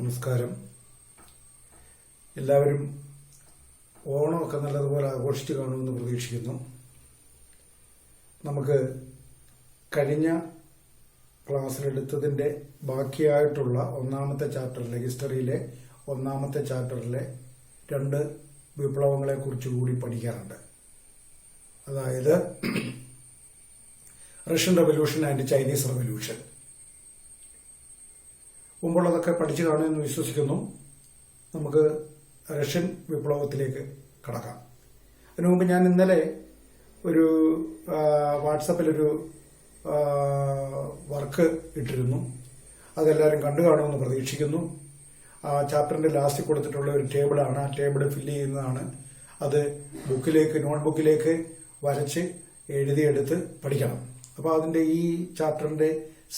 നമസ്കാരം. എല്ലാവരും ഓണമൊക്കെ നല്ലതുപോലെ ആഘോഷിച്ച് കാണുമെന്ന് പ്രതീക്ഷിക്കുന്നു. നമുക്ക് കഴിഞ്ഞ ക്ലാസ്സിലെടുത്തതിൻ്റെ ബാക്കിയായിട്ടുള്ള ഒന്നാമത്തെ ചാപ്റ്ററിലെ ഹിസ്റ്ററിയിലെ ഒന്നാമത്തെ ചാപ്റ്ററിലെ 2 വിപ്ലവങ്ങളെക്കുറിച്ച് കൂടി പഠിക്കാറുണ്ട്. അതായത് Russian revolution and Chinese revolution. മുമ്പുള്ളതൊക്കെ പഠിച്ചു കാണുമെന്ന് വിശ്വസിക്കുന്നു. നമുക്ക് റഷ്യൻ വിപ്ലവത്തിലേക്ക് കടക്കാം. അതിനു മുമ്പ് ഞാൻ ഇന്നലെ ഒരു വാട്സപ്പിലൊരു വർക്ക് ഇട്ടിരുന്നു. അതെല്ലാവരും കണ്ടു കാണുമെന്ന് പ്രതീക്ഷിക്കുന്നു. ചാപ്റ്ററിന്റെ ലാസ്റ്റിൽ കൊടുത്തിട്ടുള്ള ഒരു ടേബിളാണ്. ആ ടേബിൾ ഫില്ല് ചെയ്യുന്നതാണ്. അത് നോട്ട്ബുക്കിലേക്ക് വരച്ച് എഴുതിയെടുത്ത് പഠിക്കണം. അപ്പോൾ അതിന്റെ ഈ ചാപ്റ്ററിന്റെ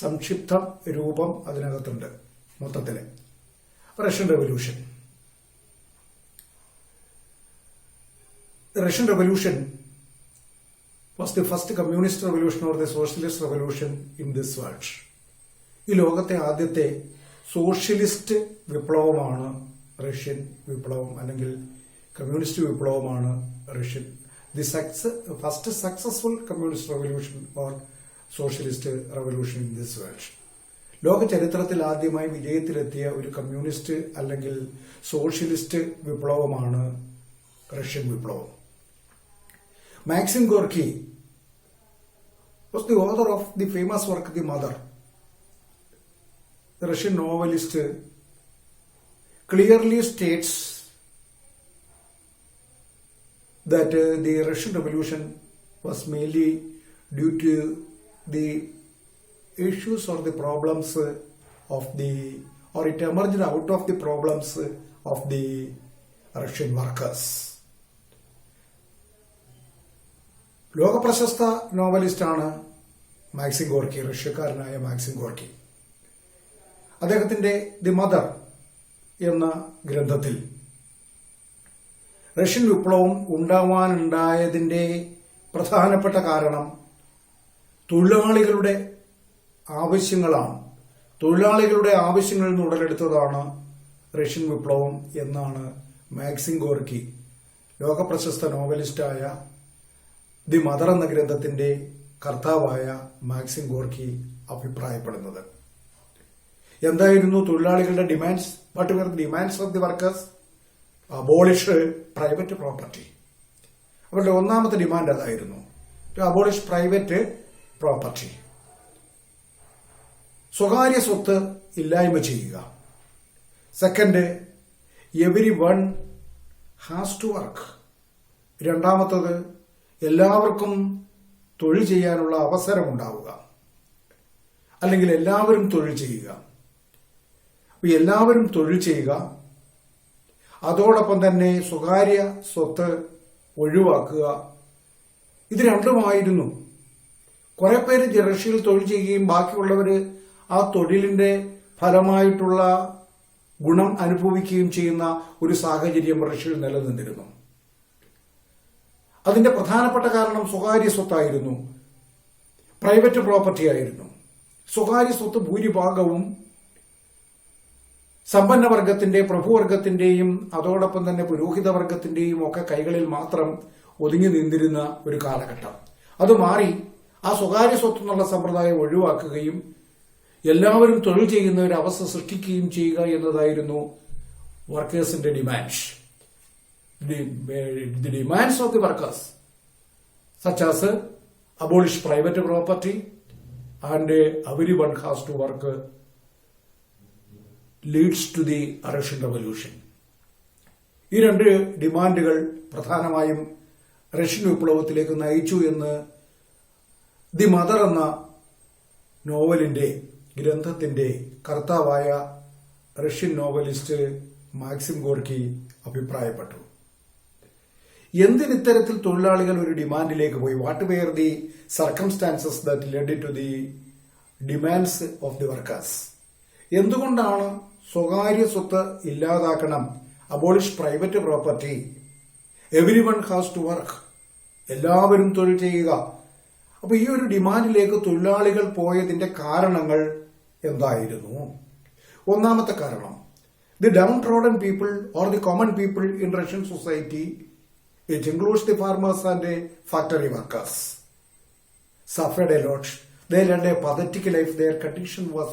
സംക്ഷിപ്ത രൂപം അതിനകത്തുണ്ട്. മൊത്തത്തില് Russian revolution. Russian revolution was the first communist revolution or the socialist revolution in this world. ഈ ലോകത്തെ ആദ്യത്തെ സോഷ്യലിസ്റ്റ് വിപ്ലവമാണ് റഷ്യൻ വിപ്ലവം, അല്ലെങ്കിൽ കമ്മ്യൂണിസ്റ്റ് വിപ്ലവമാണ് Russian. The first successful communist revolution or socialist revolution in this world. ലോക ചരിത്രത്തിൽ ആദ്യമായി വിജയത്തിലെത്തിയ ഒരു കമ്മ്യൂണിസ്റ്റ് അല്ലെങ്കിൽ സോഷ്യലിസ്റ്റ് വിപ്ലവമാണ് റഷ്യൻ വിപ്ലവം. Maxim Gorky was the author of the famous work The Mother. The Russian novelist clearly states that the Russian Revolution was mainly due to the issues or the problems or it emerged out of the problems of the Russian workers. ലോകപ്രശസ്ത നോവലിസ്റ്റാണ് Maxim Gorky, റഷ്യക്കാരനായ Maxim Gorky. അദ്ദേഹത്തിന്റെ the mother എന്ന ഗ്രന്ഥത്തിൽ Russian വിപ്ലവം ഉണ്ടാവാനുണ്ടായതിന്റെ പ്രധാനപ്പെട്ട കാരണം തൊഴിലാളികളുടെ ആവശ്യങ്ങളാണ്. തൊഴിലാളികളുടെ ആവശ്യങ്ങളിൽ നിന്ന് ഉടലെടുത്തതാണ് റഷ്യൻ വിപ്ലവം എന്നാണ് മാക്സിം ഗോർക്കി, ലോകപ്രശസ്ത നോവലിസ്റ്റായ ദി മദർ എന്ന ഗ്രന്ഥത്തിന്റെ കർത്താവായ മാക്സിം ഗോർക്കി അഭിപ്രായപ്പെടുന്നത്. എന്തായിരുന്നു തൊഴിലാളികളുടെ demands? What were the demands of the workers? Abolish private property. അവരുടെ ഒന്നാമത്തെ ഡിമാൻഡ് അതായിരുന്നു, ടു അബോളിഷ് പ്രൈവറ്റ് പ്രോപ്പർട്ടി. സ്വകാര്യ സ്വത്ത് ഇല്ലായ്മ ചെയ്യുക. Second, everyone has to work. രണ്ടാമത്തത്, എല്ലാവർക്കും തൊഴിൽ ചെയ്യാനുള്ള അവസരമുണ്ടാവുക, അല്ലെങ്കിൽ എല്ലാവരും തൊഴിൽ ചെയ്യുക. അപ്പൊ എല്ലാവരും തൊഴിൽ ചെയ്യുക, അതോടൊപ്പം തന്നെ സ്വകാര്യ സ്വത്ത് ഒഴിവാക്കുക. ഇത് രണ്ടുമായിരുന്നു. കുറെ പേര് റഷ്യയിൽ തൊഴിൽ ചെയ്യുകയും ബാക്കിയുള്ളവര് ആ തൊഴിലിന്റെ ഫലമായിട്ടുള്ള ഗുണം അനുഭവിക്കുകയും ചെയ്യുന്ന ഒരു സാഹചര്യം റഷ്യയിൽ നിലനിന്നിരുന്നു. അതിന്റെ പ്രധാനപ്പെട്ട കാരണം സ്വകാര്യ സ്വത്തായിരുന്നു, പ്രൈവറ്റ് പ്രോപ്പർട്ടി ആയിരുന്നു. സ്വകാര്യ സ്വത്ത് ഭൂരിഭാഗവും സമ്പന്നവർഗത്തിന്റെ, പ്രഭുവർഗത്തിന്റെയും അതോടൊപ്പം തന്നെ പുരോഹിതവർഗത്തിന്റെയും ഒക്കെ കൈകളിൽ മാത്രം ഒതുങ്ങി നിന്നിരുന്ന ഒരു കാലഘട്ടം. അത് മാറി ആ സ്വകാര്യ സ്വത്ത് എന്നുള്ള സമ്പ്രദായം ഒഴിവാക്കുകയും എല്ലാവരും തൊഴിൽ ചെയ്യുന്ന ഒരു അവസ്ഥ സൃഷ്ടിക്കുകയും ചെയ്യുക എന്നതായിരുന്നു വർക്കേഴ്സിന്റെ demand. The demands of the workers, such as abolish private property and everyone has to work, leads to the Russian Revolution. ഈ 2 ഡിമാൻഡുകൾ പ്രധാനമായും റഷ്യൻ വിപ്ലവത്തിലേക്ക് നയിച്ചു എന്ന് ദി മദർ എന്ന നോവലിന്റെ ഗ്രന്ഥത്തിന്റെ കർത്താവായ റഷ്യൻ നോവലിസ്റ്റ് മാക്സിം ഗോർക്കി അഭിപ്രായപ്പെട്ടു. എന്തിനിത്തരത്തിൽ തൊഴിലാളികൾ ഒരു ഡിമാൻഡിലേക്ക് പോയി? What were the circumstances that led to the demands of the workers? എന്തുകൊണ്ടാണ് സ്വകാര്യ സ്വത്ത് ഇല്ലാതാക്കണം, abolish private property, everyone has to work, എല്ലാവരും തൊഴിൽ ചെയ്യുക? അപ്പൊ ഈ ഒരു ഡിമാൻഡിലേക്ക് തൊഴിലാളികൾ പോയതിന്റെ കാരണങ്ങൾ എന്തായിരുന്നു? ഒന്നാമത്തെ കാരണം, The downtrodden people or the common people in Russian society, it includes the farmers and the factory workers, suffered a lot. They led a pathetic life. Their condition was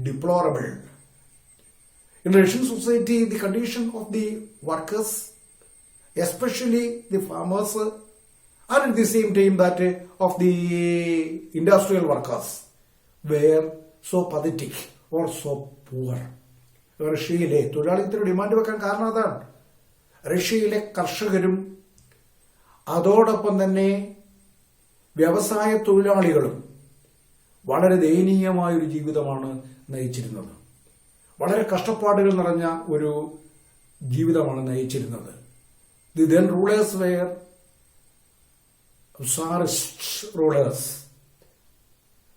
deplorable. In Russian society, the condition of the workers, especially the farmers, and at the same time that of the industrial workers, were so pathetic or so poor. റഷ്യയിലെ തൊഴിലാളിത്തത്തിന് demand വെക്കാൻ കാരണം അതാണ്. റഷ്യയിലെ കർഷകരും അതോടൊപ്പം തന്നെ വ്യവസായ തൊഴിലാളികളും വളരെ ദയനീയമായൊരു ജീവിതമാണ് നയിച്ചിരുന്നത്. വളരെ കഷ്ടപ്പാടുകൾ നിറഞ്ഞ ഒരു ജീവിതമാണ് നയിച്ചിരുന്നത്. The then rulers were Tsarist rulers,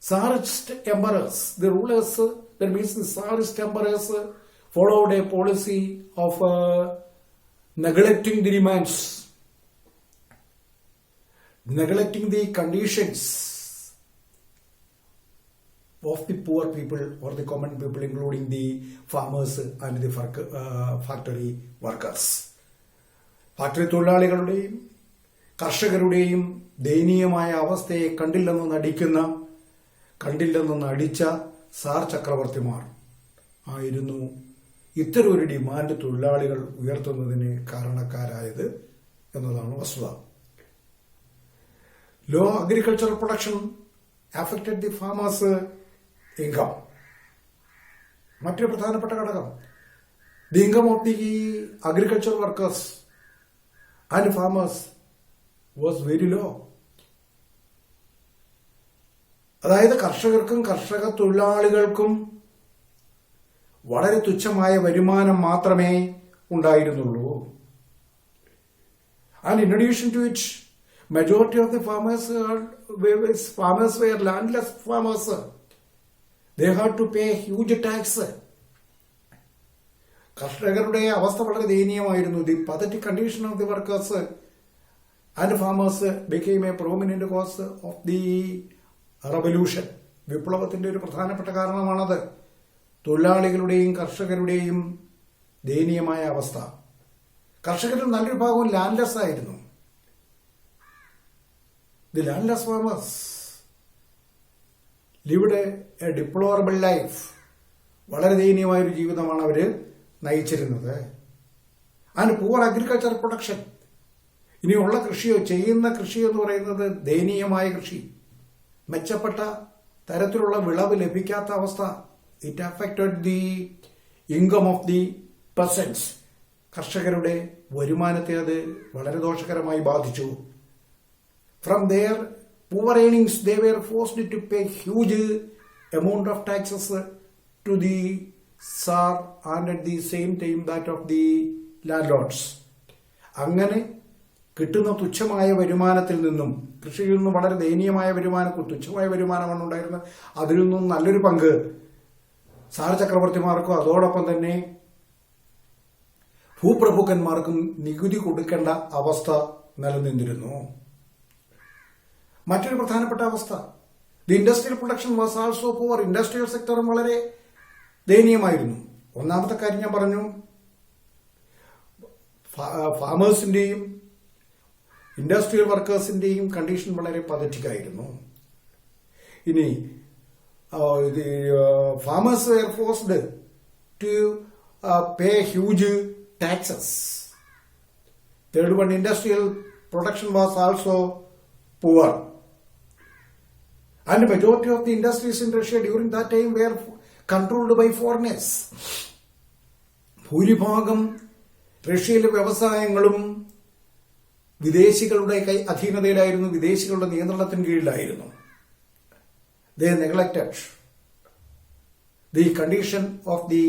Tsarist emperors. The rulers, that means the Tsarist emperors, followed a policy of neglecting the demands, neglecting the conditions of the poor people or the common people, including the farmers and the factory workers. Factory തൊഴിലാളികളുടെയും കർഷകരുടെയും ദയനീയമായ അവസ്ഥയെ കണ്ടില്ലെന്ന് നടിച്ച sir ചക്രവർത്തിമാർ ആയിരുന്നു ഇത്തരം ഒരു demand തൊഴിലാളികൾ ഉയർത്തുന്നതിന് കാരണക്കാരായത് എന്നതാണ് വസ്തുത. Low agricultural production affected the farmers income. മറ്റൊരു പ്രധാനപ്പെട്ട ഘടകം, the income of the agriculture workers and farmers was very low. അതായത് കർഷകർക്കും കർഷക തൊഴിലാളികൾക്കും വളരെ തുച്ഛമായ വരുമാനം മാത്രമേ ഉണ്ടായിരുന്നുള്ളൂ. And in addition to it, majority of the farmers were landless farmers. They had to pay huge tax. കർഷകരുടെ അവസ്ഥ വളരെ ദയനീയമായിരുന്നു. The pathetic condition of the workers and farmers became a prominent cause of the revolution. വിപ്ലവത്തിന്റെ ഒരു പ്രധാനപ്പെട്ട കാരണമാണത്. തൊഴിലാളികളുടെയും കർഷകരുടെയും ദയനീയമായ അവസ്ഥ. കർഷകരിൽ നല്ലൊരു ഭാഗവും ലാൻഡ്ലെസ് ആയിരുന്നു. The landless farmers lived a deplorable life. വളരെ ദയനീയമായൊരു ജീവിതമാണ് അവര് നയിച്ചിരുന്നത്. And poor agriculture production. ഇനിയുള്ള ചെയ്യുന്ന കൃഷി എന്ന് പറയുന്നത് ദയനീയമായ കൃഷി. മെച്ചപ്പെട്ട തരത്തിലുള്ള വിളവ് ലഭിക്കാത്ത അവസ്ഥ. It affected the income of the peasants. കർഷകരുടെ വരുമാനത്തെ അത് വളരെ ദോഷകരമായി ബാധിച്ചു. From their poor earnings they were forced to pay huge amount of taxes to the tsar and at the same time that of the landlords. അങ്ങനെ കിട്ടുന്ന തുച്ഛമായ വരുമാനത്തിൽ നിന്നും, കൃഷിയിൽ നിന്നും വളരെ ദയനീയമായ തുച്ഛമായ വരുമാനമാണ് ഉണ്ടായിരുന്നത്. അതിൽ നിന്നും നല്ലൊരു പങ്ക് സാർ ചക്രവർത്തിമാർക്കും അതോടൊപ്പം തന്നെ ഭൂപ്രഭുക്കന്മാർക്കും നികുതി കൊടുക്കേണ്ട അവസ്ഥ നിലനിന്നിരുന്നു. മറ്റൊരു പ്രധാനപ്പെട്ട അവസ്ഥ, the industrial production was also poor. Industrial സെക്ടറും വളരെ ദയനീയമായിരുന്നു. ഒന്നാമത്തെ കാര്യം ഞാൻ പറഞ്ഞു, ഫാമേഴ്സിന്റെയും ഇൻഡസ്ട്രിയൽ വർക്കേഴ്സിന്റെയും കണ്ടീഷൻ വളരെ പതറ്റിക് ആയിരുന്നു. ഇനി farmers were forced to pay huge taxes. Third one, industrial production was also poor. And majority of the industries in Russia during that time were controlled by foreigners. ഭൂരിഭാഗം റഷ്യയിലെ വ്യവസായങ്ങളും വിദേശികളുടെ അധീനതയിലായിരുന്നു, വിദേശികളുടെ നിയന്ത്രണത്തിന് കീഴിലായിരുന്നു. They neglected the condition of the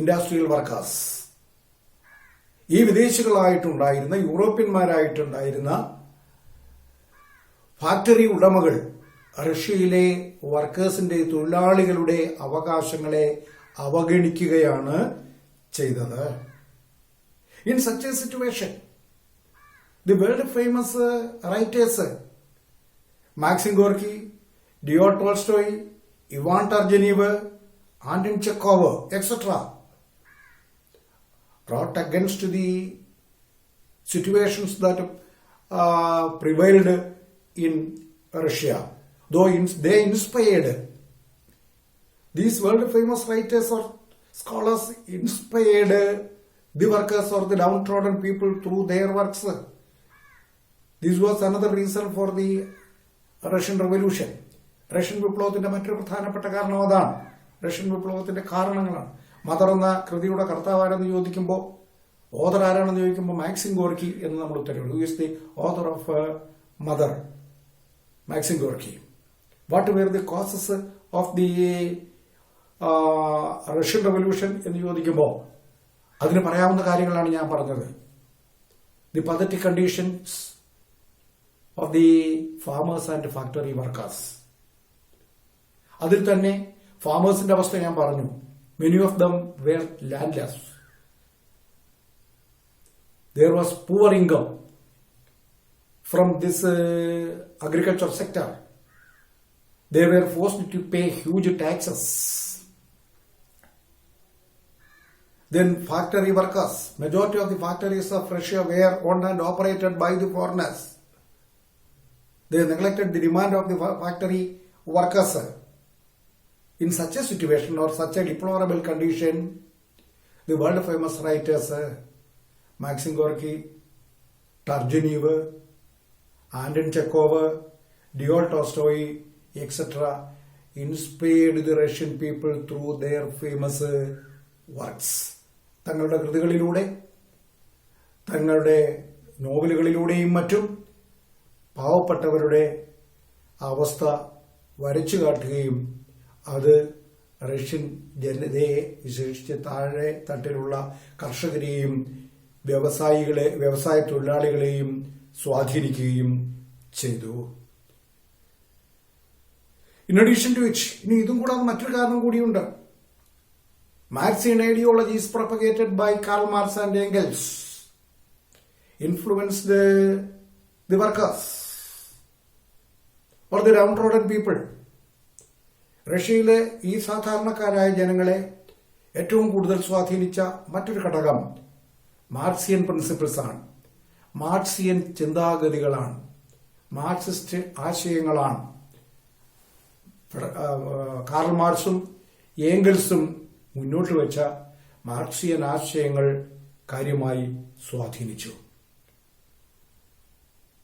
industrial workers. ഈ വിദേശികളായിട്ടുണ്ടായിരുന്ന, യൂറോപ്യന്മാരായിട്ടുണ്ടായിരുന്ന factory ഉടമകൾ റഷ്യയിലെ വർക്കേഴ്സിന്റെ, തൊഴിലാളികളുടെ അവകാശങ്ങളെ അവഗണിക്കുകയാണ് ചെയ്തത്. In such a situation, the world famous writers Maxim Gorky, Leo Tolstoy, Ivan Turgenev, Anton Chekhov, etc. brought against the situations that prevailed in Russia. Though they inspired, these world famous writers or scholars inspired the workers or the downtrodden people through their works. This was another reason for the Russian Revolution. Russian വിപ്ലവത്തിന്റെ മറ്റൊരു പ്രധാനപ്പെട്ട കാരണം അതാണ്. Russian വിപ്ലവത്തിന്റെ കാരണങ്ങളാണ്. Mother എന്ന കൃതിയുടെ കർത്താവാരെന്ന് ചോദിക്കുമ്പോൾ, ഓഥർ ആരാണെന്ന് ചോദിക്കുമ്പോൾ മാക്സിം ഗോർക്കി എന്ന് നമ്മൾ ഉത്തരവിടും. Who is the author of mother? Maxim Gorky. What were the causes of the Russian revolution എന്ന് ചോദിക്കുമ്പോൾ അതിന് പറയാവുന്ന കാര്യങ്ങളാണ് ഞാൻ പറഞ്ഞത്. The pathetic conditions of the farmers and factory workers. അതിൽ തന്നെ ഫാമേഴ്സിന്റെ അവസ്ഥ ഞാൻ പറഞ്ഞു. Many of them were landless. there was poor income from this agriculture sector. They were forced to pay huge taxes. Then factory workers, majority of the factories of Russia were owned and operated by the foreigners. They neglected the demand of the factory workers. In such a situation or such a deplorable condition, the world famous writers Maxim Gorky, Turgenev, Anton Chekhov, Leo Tolstoy, etc. inspired the Russian people through their famous works. തങ്ങളുടെ കൃതികളിലൂടെ, തങ്ങളുടെ നോവലുകളിലൂടെയും മറ്റും പാവപ്പെട്ടവരുടെ അവസ്ഥ വരച്ചു കാട്ടുകയും അത് Russian ജനതയെ, വിശേഷിച്ച് താഴെ തട്ടിലുള്ള കർഷകരെയും വ്യവസായ തൊഴിലാളികളെയും സ്വാധീനിക്കുകയും ചെയ്തു. ഇൻ അഡീഷൻ ടു ഇറ്റ്, ഇനി ഇതും കൂടാതെ മറ്റൊരു കാരണം കൂടിയുണ്ട്. Marxian ideologies propagated by Karl Marx and Engels influenced the workers or the downtrodden people. റഷ്യയിലെ ഈ സാധാരണക്കാരായ ജനങ്ങളെ ഏറ്റവും കൂടുതൽ സ്വാധീനിച്ച മറ്റൊരു ഘടകം മാർക്സിയൻ പ്രിൻസിപ്പിൾസ് ആണ്, മാർക്സിയൻ ചിന്താഗതികളാണ്, മാർക്സിസ്റ്റ് ആശയങ്ങളാണ്. കാർൽ മാർക്സും ഏംഗൽസും മുന്നോട്ട് വെച്ച മാർക്സിയൻ ആശയങ്ങൾ കാര്യമായി സ്വാധീനിച്ചു.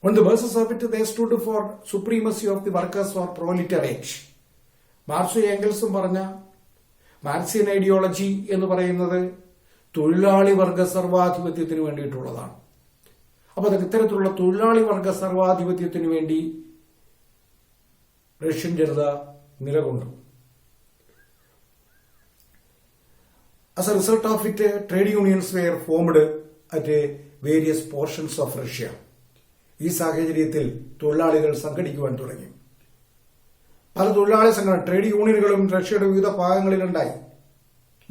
On the basis of it, they stood for supremacy of the workers or proletariat. മാർക്സും ഏംഗൽസും പറഞ്ഞ മാർക്സിയൻ ഐഡിയോളജി എന്ന് പറയുന്നത് തൊഴിലാളി വർഗ സർവാധിപത്യത്തിന് വേണ്ടിയിട്ടുള്ളതാണ്. അപ്പോൾ ഇത്തരത്തിലുള്ള തൊഴിലാളി വർഗ സർവാധിപത്യത്തിന് വേണ്ടി റഷ്യൻ ജനത നിലകൊണ്ടു. As a result of it, trade unions were formed at various portions of Russia. ഈ സാഹചര്യത്തിൽ തൊഴിലാളികൾ സംഘടിക്കുവാൻ തുടങ്ങി. പല തൊഴിലാളി സംഘടന ട്രേഡ് യൂണിയനുകളും റഷ്യയുടെ വിവിധ ഭാഗങ്ങളിലുണ്ടായി.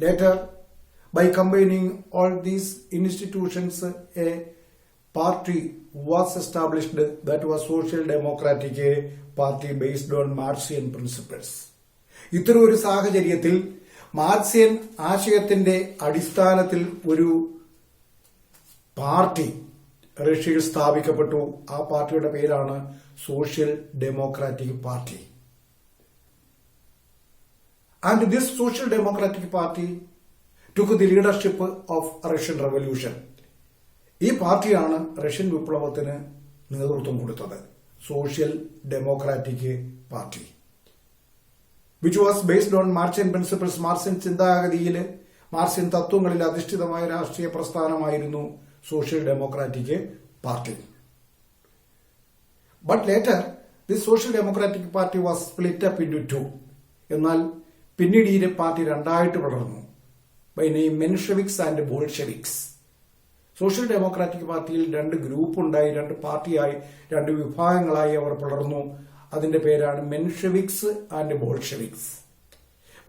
Later, by combining all these institutions, a party was established that was Social Democratic Party based on Marxian principles. ഇത്തരം ഒരു സാഹചര്യത്തിൽ മാർക്സിയൻ ആശയത്തിന്റെ അടിസ്ഥാനത്തിൽ ഒരു പാർട്ടി റഷ്യയിൽ സ്ഥാപിക്കപ്പെട്ടു. ആ പാർട്ടിയുടെ പേരാണ് social democratic party. And this social democratic party took the leadership of Russian Revolution. ഈ പാർട്ടിയാണ് റഷ്യൻ വിപ്ലവത്തിന് നേതൃത്വം കൊടുത്തത്. Social democratic party, which was based on Marxian principles. Marxian ചിന്താഗതിയിൽ, മാർക്സിയൻ തത്വങ്ങളിൽ അധിഷ്ഠിതമായ രാഷ്ട്രീയ പ്രസ്ഥാനമായിരുന്നു social democratic party. But later, this social democratic party was split up into two. എന്നാൽ പിന്നീട് ഈ പാർട്ടി രണ്ടായിട്ട് വളർന്നു. By name Mensheviks and Bolsheviks. Social democratic പാർട്ടിയിൽ രണ്ട് ഗ്രൂപ്പ് ഉണ്ടായി, രണ്ട് പാർട്ടിയായി, രണ്ട് വിഭാഗങ്ങളായി അവർ വളർന്നു. അതിന്റെ പേരാണ് മെൻഷെവിക്സ് ആൻഡ് ബോൾഷെവിക്സ്.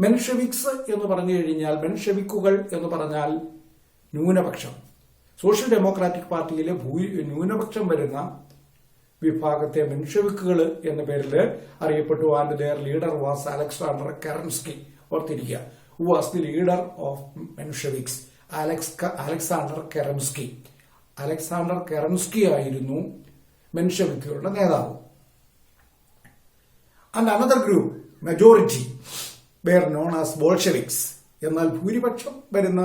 മെൻഷെവിക്സ് എന്ന് പറഞ്ഞു കഴിഞ്ഞാൽ, മെൻഷെവിക്കുകൾ എന്ന് പറഞ്ഞാൽ ന്യൂനപക്ഷം. സോഷ്യൽ ഡെമോക്രാറ്റിക് പാർട്ടിയിലെ ന്യൂനപക്ഷം വരുന്ന വിഭാഗത്തെ മെൻഷെവിക്കുകൾ എന്ന പേരിൽ അറിയപ്പെട്ടു. And their leader was Alexander Kerensky. ഓർത്തിരിക്കുക, who was the leader of Mensheviks. Alexander Kerensky. Alexander Kerensky ആയിരുന്നു മെൻഷെവിക്കുകളുടെ നേതാവ്. And another group, majority, were known as Bolsheviks. എന്നാൽ ഭൂരിപക്ഷം വരുന്ന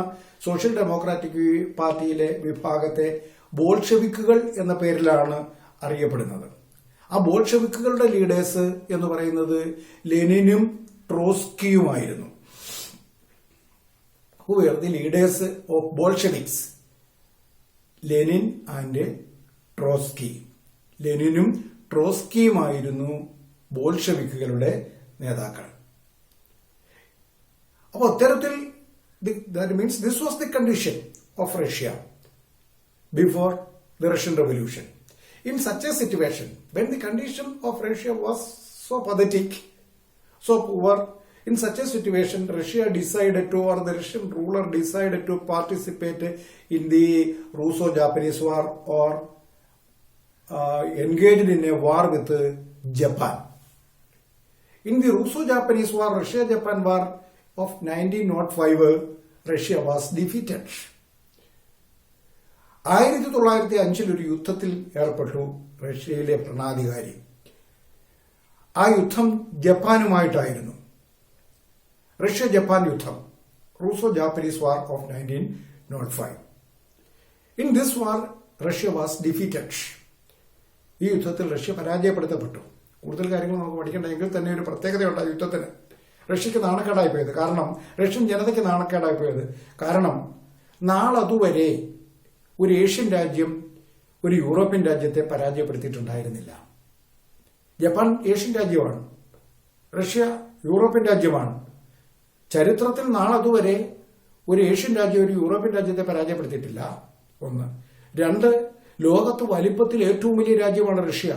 സോഷ്യൽ ഡെമോക്രാറ്റിക് പാർട്ടിയിലെ വിഭാഗത്തെ ബോൾഷെവിക്കുകൾ എന്ന പേരിലാണ് അറിയപ്പെടുന്നത്. ആ ബോൾഷെവിക്കുകളുടെ ലീഡേഴ്സ് എന്ന് പറയുന്നത് ലെനിനും ട്രോസ്കിയുമായിരുന്നു. Who were the leaders of Bolsheviks? Lenin and Trotsky. ലെനിനും ട്രോസ്കിയുമായിരുന്നു ബോൾഷെവിക്കുകളുടെ നേതാക്കൾ. അപ്പോൾ അത്തരത്തിൽ that means this was the condition of Russia before the Russian Revolution. In such a situation, when the condition of Russia was so pathetic, so poor, in such a situation, Russia decided to, or the Russian ruler decided to participate in the Russo-Japanese War, or engaged in a war with Japan. In the Russo-Japanese War, Russia-Japan War of 1905, Russia was defeated. 1905 ഒരു യുദ്ധത്തിൽ ഏർപ്പെട്ടു റഷ്യയിലെ ഭരണാധികാരി. ആ യുദ്ധം ജപ്പാനുമായിട്ടായിരുന്നു. Russia Japan യുദ്ധം, Russo Japanese war of 1905. In this war Russia was defeated. ഈ യുദ്ധത്തിൽ റഷ്യ പരാജയപ്പെടുത്തപ്പെട്ടു. കൂടുതൽ കാര്യങ്ങൾ നമുക്ക് പഠിക്കേണ്ടെങ്കിൽ തന്നെ ഒരു പ്രത്യേകതയുണ്ട് ആ യുദ്ധത്തിന്. റഷ്യക്ക് നാണക്കേടായിപ്പോയത് കാരണം, റഷ്യൻ ജനതയ്ക്ക് നാണക്കേടായിപ്പോയത് കാരണം, നാളതുവരെ ഒരു ഏഷ്യൻ രാജ്യം ഒരു യൂറോപ്യൻ രാജ്യത്തെ പരാജയപ്പെടുത്തിയിട്ടുണ്ടായിരുന്നില്ല. ജപ്പാൻ ഏഷ്യൻ രാജ്യമാണ്, റഷ്യ യൂറോപ്യൻ രാജ്യമാണ്. ചരിത്രത്തിൽ നാളതുവരെ ഒരു ഏഷ്യൻ രാജ്യം ഒരു യൂറോപ്യൻ രാജ്യത്തെ പരാജയപ്പെടുത്തിയിട്ടില്ല. ഒന്ന്. രണ്ട്, ലോകത്ത് വലിപ്പത്തിൽ ഏറ്റവും വലിയ രാജ്യമാണ് റഷ്യ.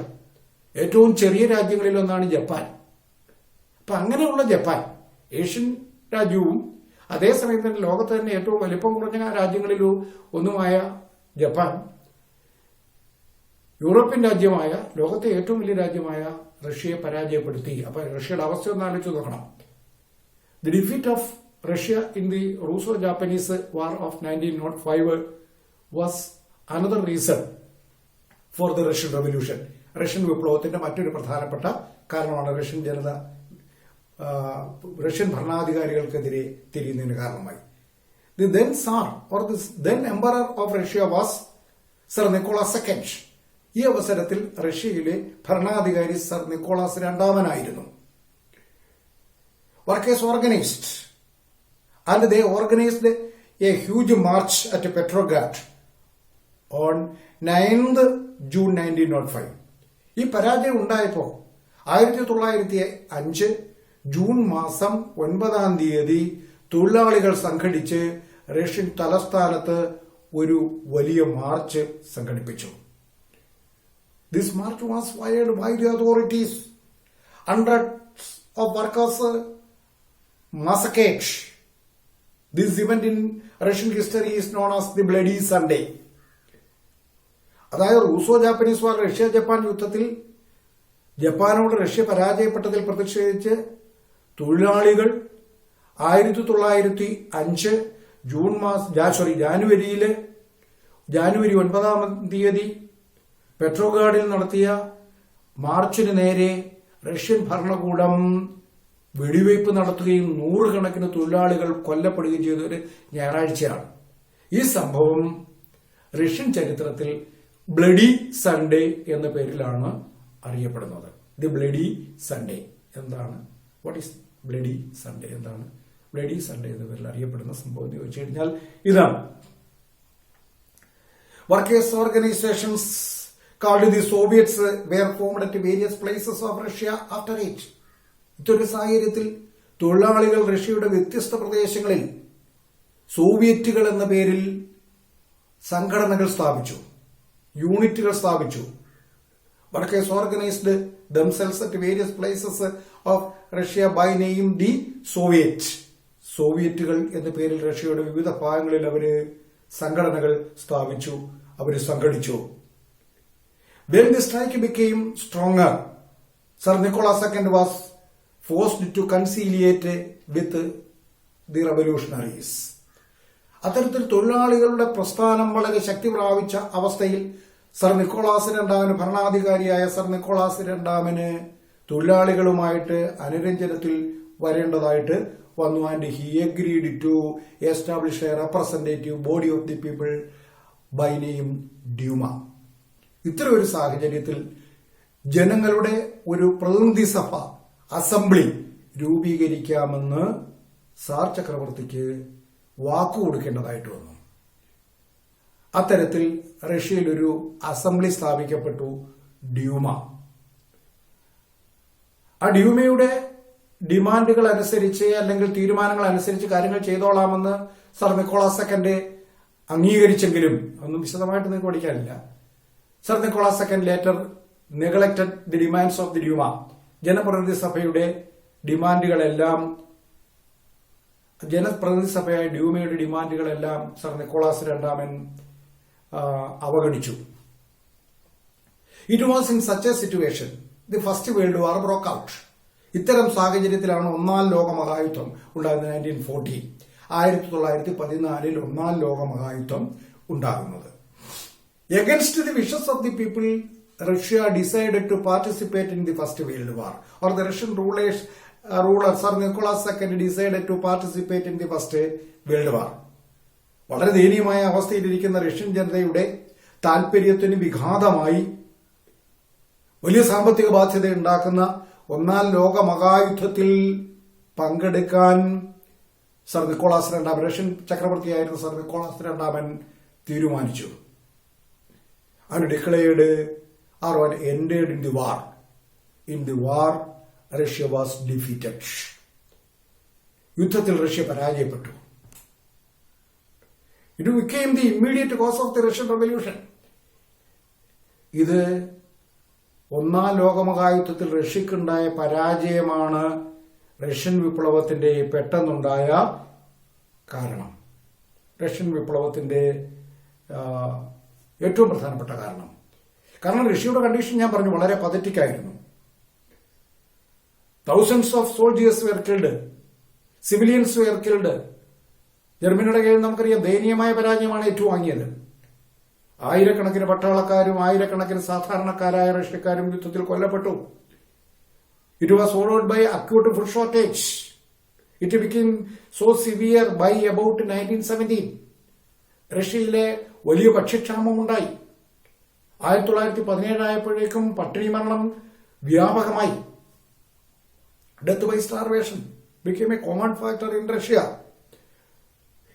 ഏറ്റവും ചെറിയ രാജ്യങ്ങളിൽ ഒന്നാണ് ജപ്പാൻ. അപ്പൊ അങ്ങനെയുള്ള ജപ്പാൻ ഏഷ്യൻ രാജ്യവും അതേസമയം തന്നെ ലോകത്ത് തന്നെ ഏറ്റവും വലിപ്പം കുറഞ്ഞ രാജ്യങ്ങളിലും ഒന്നുമായ ജപ്പാൻ യൂറോപ്യൻ രാജ്യമായ, ലോകത്തെ ഏറ്റവും വലിയ രാജ്യമായ റഷ്യയെ പരാജയപ്പെടുത്തി. അപ്പൊ റഷ്യയുടെ അവസ്ഥ ഒന്ന് ആലോചിച്ച് നോക്കണം. The defeat of Russia in the Russo Japanese war of 1905 was another reason for the Russian revolution. Russian വിപ്ലവത്തിന്റെ മറ്റൊരു പ്രധാനപ്പെട്ട കാരണമാണ് റഷ്യൻ ജനത റഷ്യൻ ഭരണാധികാരികൾക്കെതിരെ തിരിയുന്നതിന് കാരണമായി. The then tsar or the then emperor of Russia was Tsar Nicholas second. ഈ അവസരത്തിൽ റഷ്യയിലെ ഭരണാധികാരി സർ നിക്കോളാസ് രണ്ടാമനായിരുന്നു. Workers organised and they organised a huge march at Petrograd on 9th June 1905. ഈ പരാജയം ഉണ്ടായപ്പോ 1905 ജൂൺ മാസം 9 തൊഴിലാളികൾ സംഘടിച്ച് റഷ്യൻ തലസ്ഥാനത്ത് ഒരു വലിയ മാർച്ച് സംഘടിപ്പിച്ചു. This march was fired by the authorities. Hundreds of workers massacred. This event in Russian history is known as the Bloody Sunday. അതായത് റൂസോ ജാപ്പനീസ് വാർ, റഷ്യ ജപ്പാൻ യുദ്ധത്തിൽ ജപ്പാനോട് റഷ്യ പരാജയപ്പെട്ടതിൽ പ്രതിഷേധിച്ച് തൊഴിലാളികൾ 1905 ജാനുവരി 9 പെട്രോഗ്രാഡിൽ നടത്തിയ മാർച്ചിന് നേരെ റഷ്യൻ ഭരണകൂടം വെടിവയ്പ് നടത്തുകയും 100 കണക്കിന് തൊഴിലാളികൾ കൊല്ലപ്പെടുകയും ചെയ്ത ഒരു ഞായറാഴ്ചയാണ്. ഈ സംഭവം റഷ്യൻ ചരിത്രത്തിൽ ബ്ലഡി സൺഡേ എന്ന പേരിലാണ് അറിയപ്പെടുന്നത്. ദി ബ്ലഡി സൺഡേ എന്താണ്? What is bloody Sunday? എന്താണ് ബ്ലഡി സൺഡേ എന്ന പേരിൽ അറിയപ്പെടുന്ന സംഭവം എന്ന് ചോദിച്ചു കഴിഞ്ഞാൽ ഇതാണ്. Workers organisations called the soviets were formed at various places of Russia after it. ഇതൊരു സാഹചര്യത്തിൽ തൊഴിലാളികൾ റഷ്യയുടെ വ്യത്യസ്ത പ്രദേശങ്ങളിൽ സോവിയറ്റുകൾ എന്ന പേരിൽ സംഘടനകൾ സ്ഥാപിച്ചു, യൂണിറ്റുകൾ സ്ഥാപിച്ചു. Workers organised themselves at various places of Russia by name the Soviet. സോവിയറ്റുകൾ എന്ന പേരിൽ റഷ്യയുടെ വിവിധ ഭാഗങ്ങളിൽ അവര് സംഘടനകൾ സ്ഥാപിച്ചു, അവര് സംഘടിച്ചു. When the strike became stronger, Sir Nicholas II was forced to conciliate with the revolutionaries. അത്തരത്തിൽ തൊഴിലാളികളുടെ പ്രസ്ഥാനം വളരെ ശക്തി പ്രാപിച്ച അവസ്ഥയിൽ സർ നിക്കോളാസ് രണ്ടാമന്, ഭരണാധികാരിയായ സർ നിക്കോളാസ് രണ്ടാമന് തൊഴിലാളികളുമായിട്ട് അനുരഞ്ജനത്തിൽ വരേണ്ടതായിട്ട് വന്നു. And he agreed to establish a representative body of the people by name Duma. ഇത്തരം ഒരു സാഹചര്യത്തിൽ ജനങ്ങളുടെ ഒരു പ്രതിനിധി സഭ, അസംബ്ലി രൂപീകരിക്കാമെന്ന് സാർ ചക്രവർത്തിക്ക് വാക്കു കൊടുക്കേണ്ടതായിട്ട് വന്നു. അത്തരത്തിൽ റഷ്യയിൽ ഒരു അസംബ്ലി സ്ഥാപിക്കപ്പെട്ടു, ഡ്യൂമ. ആ ഡ്യൂമയുടെ ഡിമാൻഡുകൾ അനുസരിച്ച് അല്ലെങ്കിൽ തീരുമാനങ്ങൾ അനുസരിച്ച് കാര്യങ്ങൾ ചെയ്തോളാമെന്ന് സർ നിക്കോളാസ് സെക്കൻഡ് അംഗീകരിച്ചെങ്കിലും ഒന്നും വിശദമായിട്ട് നിങ്ങൾക്ക് പഠിക്കാനില്ല. Tsar Nicholas second later neglected the demands of the Duma. ജനപ്രതിനിധി സഭയുടെ ഡിമാൻഡുകളെല്ലാം, ജനപ്രതിനിധി സഭയായ ഡ്യൂമയുടെ ഡിമാൻഡുകളെല്ലാം സർ നിക്കോളാസ് രണ്ടാമൻ അവഗണിച്ചു. It was in such a situation the first world war broke out. ഇത്തരം സാഹചര്യത്തിലാണ് ഒന്നാം ലോക മഹായുദ്ധം ഉണ്ടാകുന്നത്. 1914 1914 ഒന്നാം ലോക മഹായുദ്ധം ഉണ്ടാകുന്നത്. Against the wishes of the people, Russia decided to participate in the First World War, or the Russian ruler Sir Nicholas II decided to participate in the First World War. വളരെ ദയനീയമായ അവസ്ഥയിലിരിക്കുന്ന റഷ്യൻ ജനതയുടെ താൽപര്യത്തിന് വിഘാതമായി വലിയ സാമ്പത്തിക ബാധ്യത ഉണ്ടാക്കുന്ന ഒന്നാം ലോക മഹായുദ്ധത്തിൽ പങ്കെടുക്കാൻ സർ നിക്കോളാസ് രണ്ടാമൻ, റഷ്യൻ ചക്രവർത്തിയായിരുന്ന സർ നിക്കോളാസ് രണ്ടാമൻ തീരുമാനിച്ചു. and declared or ended in the war. In the war, Russia was defeated. യുദ്ധത്തിൽ റഷ്യ പരാജയപ്പെട്ടു. It became the immediate cause of the Russian Revolution. ഇത് ഒന്നാം ലോകമഹായുദ്ധത്തിൽ റഷ്യക്കുണ്ടായ പരാജയമാണ് റഷ്യൻ വിപ്ലവത്തിന്റെ പെട്ടെന്നുണ്ടായ കാരണം. റഷ്യൻ വിപ്ലവത്തിന്റെ ഏറ്റവും പ്രധാനപ്പെട്ട കാരണം. കാരണം റഷ്യയുടെ കണ്ടീഷൻ ഞാൻ പറഞ്ഞു വളരെ പതറ്റിക് ആയിരുന്നു. Thousands of soldiers were killed. Civilians were killed. ജർമ്മനിയുടെ കയ്യിൽ നമുക്കറിയാം ദയനീയമായ പരാജയമാണ് ഏറ്റുവാങ്ങിയത്. ആയിരക്കണക്കിന് പട്ടാളക്കാരും ആയിരക്കണക്കിന് സാധാരണക്കാരായ റഷ്യക്കാരും യുദ്ധത്തിൽ കൊല്ലപ്പെട്ടു. It was followed by acute food shortage. It became so severe by about 1917. റഷ്യയിലെ വലിയ ഭക്ഷ്യക്ഷാമമുണ്ടായി. 1917 ആയപ്പോഴേക്കും പട്ടിണി മരണം വ്യാപകമായി. Death by starvation became a common factor in Russia.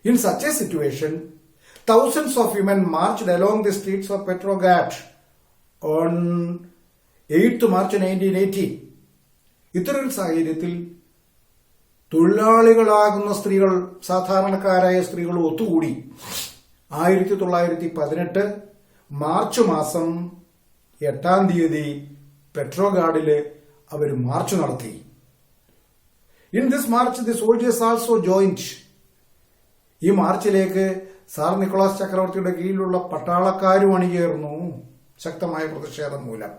In such a situation, thousands of women marched along the streets of Petrograd on 8th March 1918. ഇത്തരൊരു സാഹചര്യത്തിൽ തൊഴിലാളികളാകുന്ന സ്ത്രീകൾ, സാധാരണക്കാരായ സ്ത്രീകൾ ഒത്തുകൂടി 1918 മാർച്ച് മാസം 8-ാം തീയതി പെട്രോഗ്രാഡില് അവർ മാർച്ച് നടത്തി. In this March the soldiers also joint. ഈ മാർച്ചിലേക്ക് sir Nicholas ചക്രവർത്തിയുടെ കീഴിലുള്ള പട്ടാളക്കാരും അണിചേർന്നു ശക്തമായ പ്രതിഷേധം മൂലം.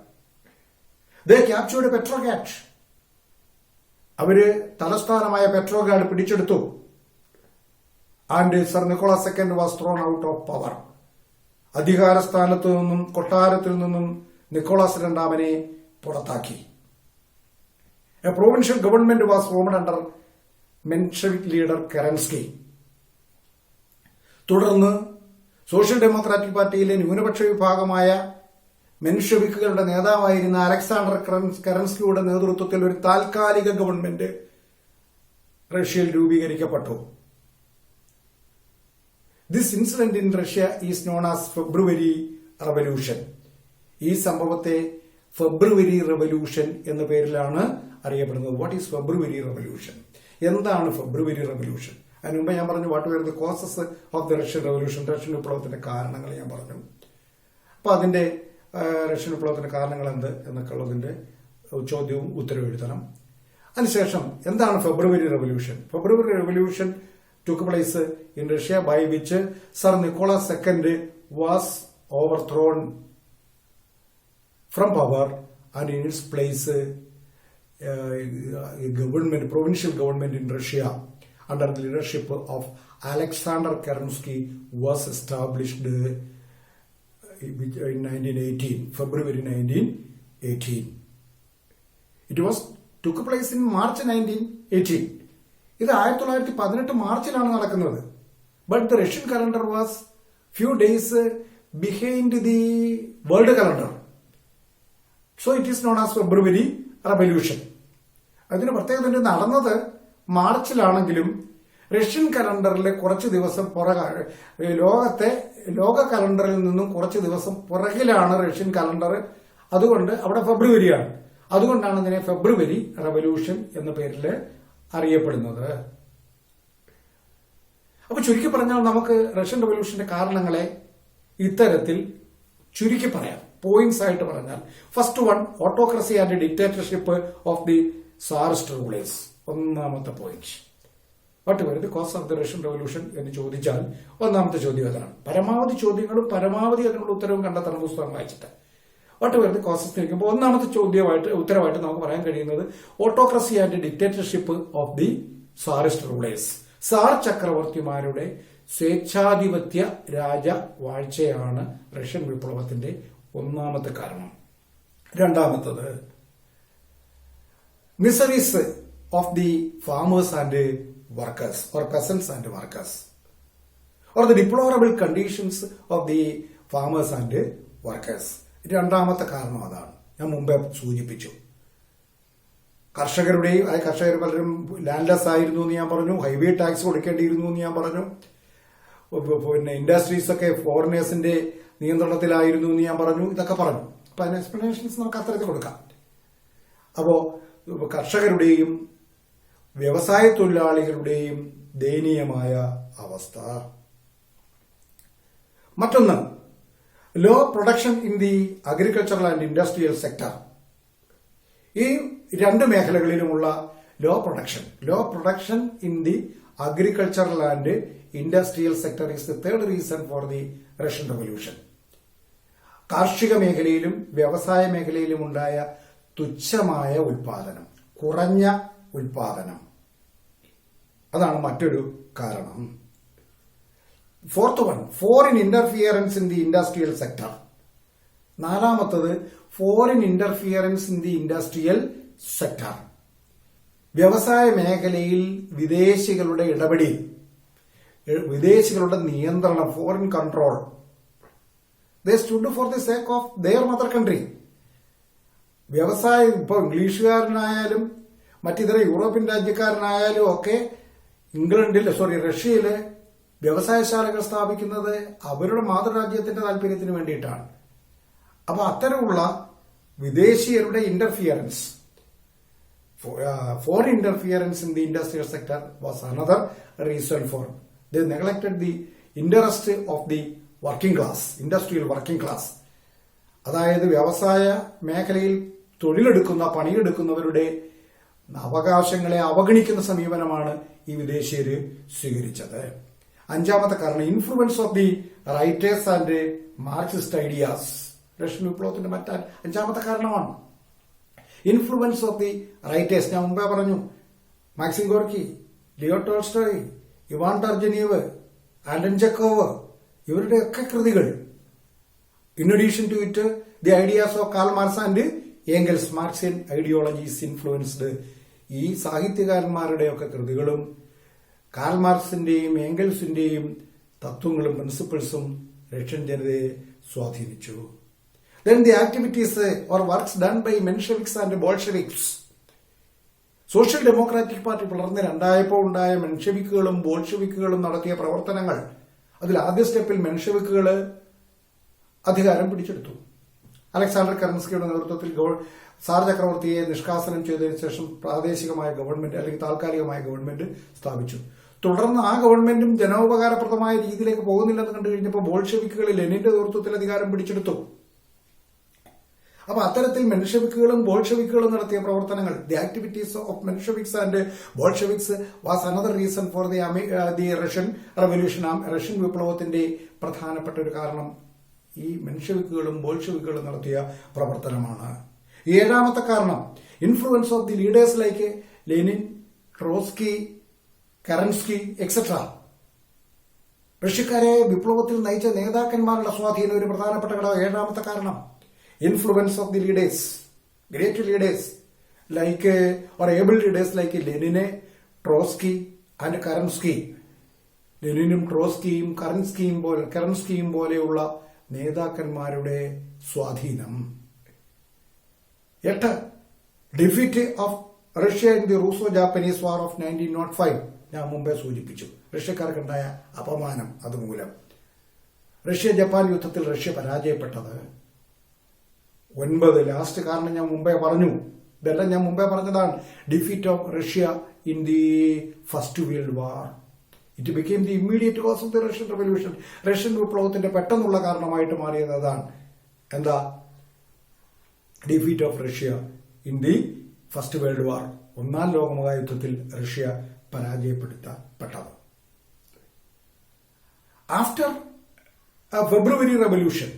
They captured Petrograd. അവര് തലസ്ഥാനമായ പെട്രോഗ്രാഡ് പിടിച്ചെടുത്തു. And Tsar Nicholas second was thrown out of power. അധികാരസ്ഥാനത്തു നിന്നും കൊട്ടാരത്തിൽ നിന്നും നിക്കോളാസ് രണ്ടാമനെ പുറത്താക്കി. A provincial government was formed under Menshevik leader Kerensky. തുടർന്ന് സോഷ്യൽ ഡെമോക്രാറ്റിക് പാർട്ടിയിലെ ന്യൂനപക്ഷ വിഭാഗമായ മെൻഷെവിക്കുകളുടെ നേതാവായിരുന്ന അലക്സാണ്ടർ കെറൻസ്കിയുടെ നേതൃത്വത്തിൽ ഒരു താൽക്കാലിക ഗവൺമെന്റ് റഷ്യയിൽ രൂപീകരിക്കപ്പെട്ടു. This incident in Russia is known as February revolution. ഈ സംഭവത്തെ ഫെബ്രുവരി റവല്യൂഷൻ എന്ന പേരിലാണ് അറിയപ്പെടുന്നത്. What is February revolution? എന്താണ് ഫെബ്രുവരി റവല്യൂഷൻ? അതിന് മുമ്പ് ഞാൻ പറഞ്ഞു what were the causes of the Russian revolution, Russian വിപ്ലവത്തിന്റെ കാരണങ്ങൾ ഞാൻ പറഞ്ഞു. അപ്പൊ അതിന്റെ റഷ്യൻ വിപ്ലവത്തിന്റെ കാരണങ്ങൾ എന്ത് എന്നൊക്കെ ഉള്ളതിന്റെ ചോദ്യവും ഉത്തരവും എഴുതണം. അതിനുശേഷം എന്താണ് February revolution? February revolution took place in Russia by which Sir Nicholas II was overthrown from power and in its place a government, provincial government in Russia under the leadership of Alexander Kerensky was established in 1918, February 1918. It took place in March 1918. ഇത് 1918 മാർച്ചിലാണ് നടക്കുന്നത്. But the Russian calendar was few days behind the world calendar. So it is known as February Revolution. അതിന് പ്രത്യേകത നടന്നത് മാർച്ചിലാണെങ്കിലും Russian കലണ്ടറിലെ കുറച്ച് ദിവസം ലോക കലണ്ടറിൽ നിന്നും കുറച്ച് ദിവസം പുറകിലാണ് റഷ്യൻ കലണ്ടർ. അതുകൊണ്ട് അവിടെ ഫെബ്രുവരിയാണ്. അതുകൊണ്ടാണ് ഇതിനെ ഫെബ്രുവരി റവല്യൂഷൻ എന്ന പേരിൽ അറിയപ്പെടുന്നത്. അപ്പൊ ചുരുക്കി പറഞ്ഞാൽ നമുക്ക് റഷ്യൻ റവല്യൂഷന്റെ കാരണങ്ങളെ ഇത്തരത്തിൽ ചുരുക്കി പറയാം. പോയിന്റ്സ് ആയിട്ട് പറഞ്ഞാൽ, first one, autocracy and dictatorship of the tsarist rulers. ഒന്നാമത്തെ point. What were the cause of the Russian revolution എന്ന് ചോദിച്ചാൽ ഒന്നാമത്തെ ചോദ്യം അതാണ്. പരമാവധി ചോദ്യങ്ങളും പരമാവധി അതിനുള്ള ഉത്തരവും കണ്ടെത്തണം പുസ്തകം വായിച്ചിട്ട്. വാട്ട് വർ ദി കോസസ് നിൽക്കുമ്പോൾ ഒന്നാമത്തെ ഉത്തരവായിട്ട് നമുക്ക് പറയാൻ കഴിയുന്നത് autocracy and dictatorship of the tsarist rulers. Tsar ചക്രവർത്തിമാരുടെ സ്വേച്ഛാധിപത്യ രാജവാഴ്ചയാണ് റഷ്യൻ വിപ്ലവത്തിന്റെ ഒന്നാമത്തെ കാരണം. രണ്ടാമത്തത്, miseries of the farmers and workers or peasants and workers or the deplorable conditions of the farmers and workers. രണ്ടാമത്തെ കാരണം അതാണ്. ഞാൻ മുമ്പേ സൂചിപ്പിച്ചു. കർഷകർ പലരും ലാൻഡ്ലെസ് ആയിരുന്നു എന്ന് ഞാൻ പറഞ്ഞു. ഹൈവേ ടാക്സ് കൊടുക്കേണ്ടിയിരുന്നു എന്ന് ഞാൻ പറഞ്ഞു. പിന്നെ ഇൻഡസ്ട്രീസ് ഒക്കെ ഫോറിനേഴ്സിന്റെ നിയന്ത്രണത്തിലായിരുന്നു എന്ന് ഞാൻ പറഞ്ഞു. ഇതൊക്കെ പറഞ്ഞു. അപ്പൊ അതിന് എക്സ്പ്ലനേഷൻസ് നമുക്ക് അത്തരത്തിൽ കൊടുക്കാം. അപ്പോ കർഷകരുടെയും വ്യവസായ തൊഴിലാളികളുടെയും ദയനീയമായ അവസ്ഥ. മറ്റൊന്ന്, low production in the agricultural and industrial sector. ഈ രണ്ട് മേഖലകളിലുമുള്ള low production in the agricultural and industrial sector is the third reason for the Russian revolution. കാർഷിക മേഖലയിലും വ്യവസായ മേഖലയിലും ഉണ്ടായ തുച്ഛമായ ഉൽപാദനം, കുറഞ്ഞ ഉൽപാദനം, അതാണ് മറ്റൊരു കാരണം. Fourth one, foreign interference in the industrial sector. നാലാമത്തത്, foreign interference in the industrial sector. വ്യവസായ മേഖലയിൽ വിദേശികളുടെ ഇടപെടൽ, വിദേശികളുടെ നിയന്ത്രണം, foreign control. They stood for the sake of their mother country. വ്യവസായം ഇപ്പോൾ ഇംഗ്ലീഷുകാരനായാലും മറ്റിതര യൂറോപ്യൻ രാജ്യക്കാരനായാലും ഒക്കെ റഷ്യയില് വ്യവസായശാലകൾ സ്ഥാപിക്കുന്നത് അവരുടെ മാതൃരാജ്യത്തിന്റെ താല്പര്യത്തിന് വേണ്ടിയിട്ടാണ്. അപ്പൊ അത്തരമുള്ള വിദേശീയരുടെ interference, foreign interference in the industrial sector was another reason for they neglected the interest of the working class, industrial working class. അതായത് വ്യവസായ മേഖലയിൽ പണിയെടുക്കുന്നവരുടെ അവകാശങ്ങളെ അവഗണിക്കുന്ന സമീപനമാണ് ഈ വിദേശീയര് സ്വീകരിച്ചത്. അഞ്ചാമത്തെ കാരണം, influence of the writers and Marxist ideas. Russian വിപ്ലവത്തിന്റെ അഞ്ചാമത്തെ കാരണമാണ് ഇൻഫ്ലുവൻസ് ഓഫ് ദി റൈറ്റേഴ്സ്. ഞാൻ മുമ്പേ പറഞ്ഞു, Maxim Gorky, Leo Tolstoy, Ivan Turgenev, Anton Chekhov, ഇവരുടെയൊക്കെ കൃതികൾ. In addition to it, the ideas of Karl Marx and Engels, Marxian ideologies influenced. ഈ സാഹിത്യകാരന്മാരുടെയൊക്കെ കൃതികളും കാൾ മാർക്സിന്റെയും ഏംഗൽസിന്റെയും തത്വങ്ങളും പ്രിൻസിപ്പിൾസും റഷ്യൻ ജനതയെ സ്വാധീനിച്ചു. Then the activities or works done by Mensheviks and Bolsheviks. Social democratic party വളർന്ന് രണ്ടായപ്പോൾ ഉണ്ടായ മെൻഷെവിക്കുകളും ബോൾഷെവിക്കുകളും നടത്തിയ പ്രവർത്തനങ്ങൾ, അതിൽ ആദ്യ സ്റ്റെപ്പിൽ മെൻഷെവിക്കുകൾ അധികാരം പിടിച്ചെടുത്തു. അലക്സാണ്ടർ കെറൻസ്കിയുടെ നേതൃത്വത്തിൽ സാർ ചക്രവർത്തിയെ നിഷ്കാസനം ചെയ്തതിനു ശേഷം പ്രാദേശികമായ ഗവൺമെന്റ് അല്ലെങ്കിൽ താൽക്കാലികമായ ഗവൺമെന്റ് സ്ഥാപിച്ചു. തുടർന്ന് ആ ഗവൺമെന്റും ജനോപകാരപ്രദമായ രീതിയിലേക്ക് പോകുന്നില്ലെന്ന് കണ്ടു കഴിഞ്ഞപ്പോൾ ബോൾഷെവിക്കുകൾ ലെനിന്റെ നേതൃത്വത്തിൽ അധികാരം പിടിച്ചെടുത്തു. അപ്പൊ അത്തരത്തിൽ മെൻഷെവിക്കുകളും ബോൾഷെവിക്കുകളും നടത്തിയ പ്രവർത്തനങ്ങൾ, the activities of Mensheviks and Bolsheviks was another reason for the Russian revolution. Russian വിപ്ലവത്തിന്റെ പ്രധാനപ്പെട്ട ഒരു കാരണം ഈ മെൻഷെവിക്കുകളും ബോൾഷെവിക്കുകളും നടത്തിയ പ്രവർത്തനമാണ്. ഏഴാമത്തെ കാരണം, influence of the leaders like Lenin, Trotsky, Kerensky etcetera. റഷ്യക്കാരെ വിപ്ലവത്തിൽ നയിച്ച നേതാക്കന്മാരുടെ സ്വാധീനം ഒരു പ്രധാനപ്പെട്ട ഘടകം. ഏഴാമത്തെ കാരണം, influence of the leaders, great leaders like or able leaders like ലെനിനെ, ട്രോസ്കി ആൻഡ് കരൻസ്കി. ലെനിനും ട്രോസ്കിയും കരൻസ്കിയും പോലെയുള്ള നേതാക്കന്മാരുടെ സ്വാധീനം. 8. Defeat of Russia in the Russo Japanese war of 1905. ഞാൻ മുമ്പേ സൂചിപ്പിച്ചു, റഷ്യക്കാർക്കുണ്ടായ അപമാനം അതുമൂലം. റഷ്യ ജപ്പാൻ യുദ്ധത്തിൽ റഷ്യ പരാജയപ്പെട്ടത്. 9. ലാസ്റ്റ് കാരണം ഞാൻ മുമ്പേ പറഞ്ഞു, ഇതെല്ലാം ഞാൻ മുമ്പേ പറഞ്ഞതാണ്. Defeat of Russia in the first world war. It became the immediate cause of the Russian revolution. Russian വിപ്ലവത്തിന്റെ പെട്ടെന്നുള്ള കാരണമായിട്ട് മാറിയത് അതാണ്. എന്താ? Defeat of Russia in the first world war. ഒന്നാം ലോകമഹായുദ്ധത്തിൽ റഷ്യ പരാജയപ്പെടുത്തപ്പെട്ടത്. After February revolution,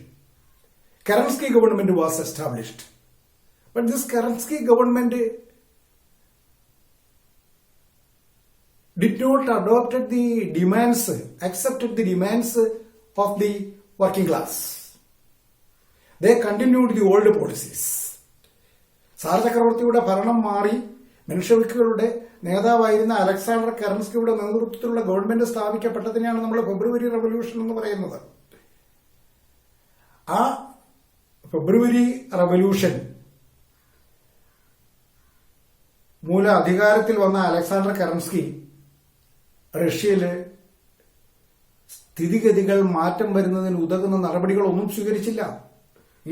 Kerensky government was established. But this Kerensky government did not accepted the demands of the working class. They continued the old policies. Sir ചക്രവർത്തിയുടെ ഭരണം മാറി മെൻഷെവിക്കുകളുടെ നേതാവായിരുന്ന Alexander കെറൻസ്കിയുടെ നേതൃത്വത്തിലുള്ള government സ്ഥാപിക്കപ്പെട്ടതിനെയാണ് നമ്മൾ ഫെബ്രുവരി revolution എന്ന് പറയുന്നത്. ആ ഫെബ്രുവരി റവല്യൂഷൻ മൂല അധികാരത്തിൽ വന്ന അലക്സാണ്ടർ കെറൻസ്കി റഷ്യയില് സ്ഥിതിഗതികൾ മാറ്റം വരുന്നതിന് ഉതകുന്ന നടപടികളൊന്നും സ്വീകരിച്ചില്ല.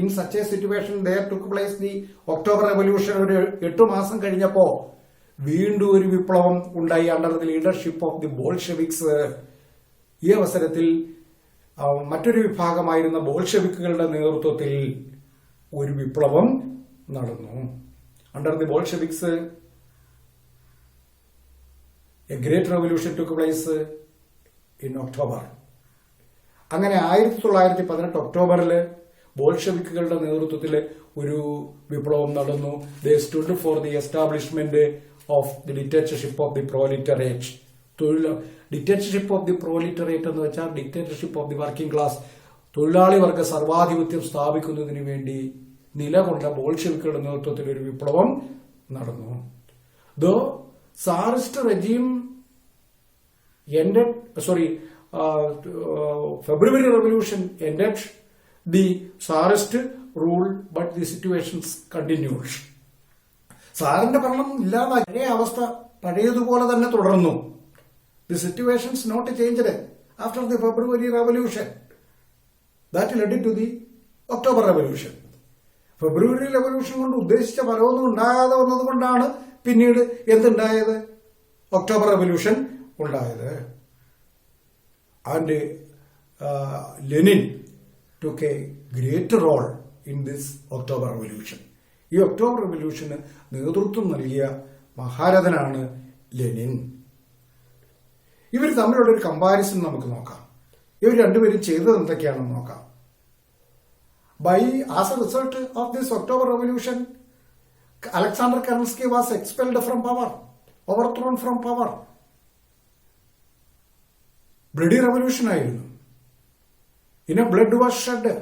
In such a situation there took place the October revolution. ഒരു 8 മാസം കഴിഞ്ഞപ്പോ വീണ്ടും ഒരു വിപ്ലവം ഉണ്ടായി under the leadership of the Bolsheviks. ഈ അവസരത്തിൽ മറ്റൊരു വിഭാഗമായിരുന്ന ബോൾഷെവിക്കുകളുടെ നേതൃത്വത്തിൽ ഒരു വിപ്ലവം നടന്നു. Under the Bolsheviks a great revolution took place in October. അങ്ങനെ 1918 ഒക്ടോബറിൽ ബോൾഷെവിക്കുകളുടെ നേതൃത്വത്തിൽ ഒരു വിപ്ലവം നടന്നു. They stood for the establishment of the dictatorship of the proletariat. Dictatorship of the പ്രോലിറ്ററേറ്റ് എന്ന് വെച്ചാൽ dictatorship of the working class, തൊഴിലാളി വർഗ സർവാധിപത്യം സ്ഥാപിക്കുന്നതിന് വേണ്ടി നിലകൊണ്ട ബോൾഷെവിക്കുകളുടെ നേതൃത്വത്തിൽ ഒരു വിപ്ലവം നടന്നു. Though tsarist regime February revolution ended the Tsarist rule, but the situations continued. സാറിന്റെ ഭരണം ഇല്ലാതായി, പഴയ അവസ്ഥ പഴയതുപോലെ തന്നെ തുടർന്നു. The situations not changed after the February revolution. That led to the October revolution. February revolution കൊണ്ട് ഉദ്ദേശിച്ച ഫലമൊന്നും ഉണ്ടാകാതെ വന്നതുകൊണ്ടാണ് പിന്നീട് എന്തുണ്ടായത്? ഒക്ടോബർ റെവല്യൂഷൻ ഉണ്ടായത്. And Lenin took a great role in this October revolution. ഈ ഒക്ടോബർ റെവല്യൂഷന് നേതൃത്വം നൽകിയ മഹാരഥനാണ് ലെനിൻ. ഇവർ തമ്മിലുള്ള ഒരു കമ്പാരിസൺ നമുക്ക് നോക്കാം. ഇവർ രണ്ടുപേരും ചെയ്തത് എന്തൊക്കെയാണെന്ന് നോക്കാം. As a result of this October revolution, Alexander Kerensky was expelled from power, overthrown from power. Bloody revolution ആയിരുന്നു. Blood was shed.